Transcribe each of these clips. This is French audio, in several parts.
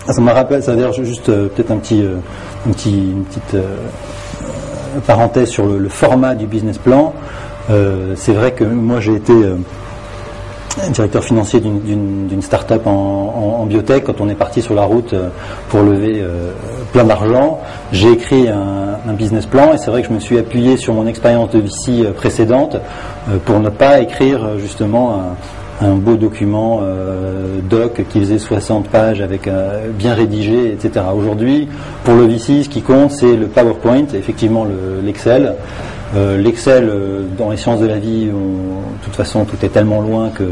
Ça me rappelle, ça veut dire juste peut-être une petite parenthèse sur le format du business plan. C'est vrai que moi j'ai été directeur financier d'une start-up en biotech. Quand on est parti sur la route pour lever plein d'argent, j'ai écrit un business plan, et c'est vrai que je me suis appuyé sur mon expérience de VC précédente pour ne pas écrire justement un beau document doc qui faisait 60 pages avec bien rédigé, etc. Aujourd'hui, pour le VC, ce qui compte, c'est le PowerPoint, effectivement l'Excel. L'Excel, dans les sciences de la vie, de toute façon, tout est tellement loin que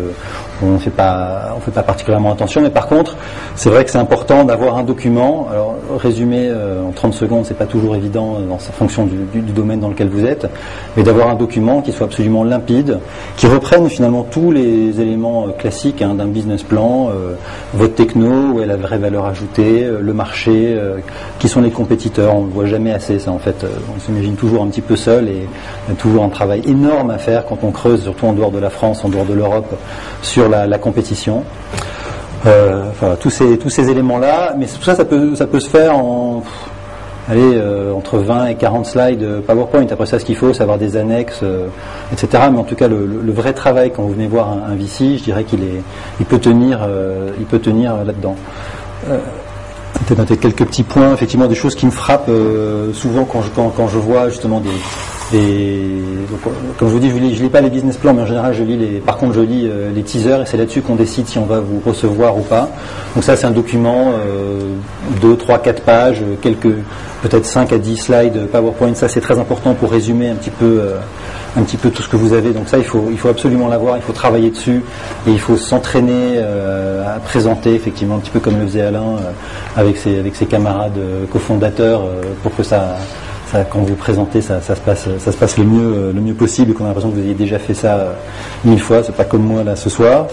on ne fait pas particulièrement attention. Mais par contre, c'est vrai que c'est important d'avoir un document. Alors, résumer en 30 secondes, c'est pas toujours évident en fonction du domaine dans lequel vous êtes, mais d'avoir un document qui soit absolument limpide, qui reprenne finalement tous les éléments classiques d'un business plan, votre techno, où est la vraie valeur ajoutée, le marché, qui sont les compétiteurs. On ne le voit jamais assez, ça, en fait. On s'imagine toujours un petit peu seul, et il y a toujours un travail énorme à faire quand on creuse, surtout en dehors de la France, en dehors de l'Europe, sur la compétition. Enfin, tous ces éléments-là, mais tout ça, ça peut se faire entre 20 et 40 slides PowerPoint. Après ça, ce qu'il faut, c'est avoir des annexes, etc. Mais en tout cas, le vrai travail, quand vous venez voir un VC, je dirais qu'il peut tenir là-dedans. Peut-être noter quelques petits points, effectivement, des choses qui me frappent souvent quand je vois justement donc, comme je vous dis, je lis pas les business plans, mais en général je lis les teasers, et c'est là-dessus qu'on décide si on va vous recevoir ou pas. Donc ça, c'est un document 2, 3, 4 pages, peut-être 5 à 10 slides PowerPoint. Ça, c'est très important pour résumer un petit peu tout ce que vous avez. Donc ça, il faut absolument l'avoir, il faut travailler dessus, et il faut s'entraîner à présenter, effectivement, un petit peu comme le faisait Alain avec ses camarades cofondateurs, pour que quand vous présentez, ça se passe le mieux possible, et qu'on a l'impression que vous ayez déjà fait ça 1000 fois. C'est pas comme moi là ce soir.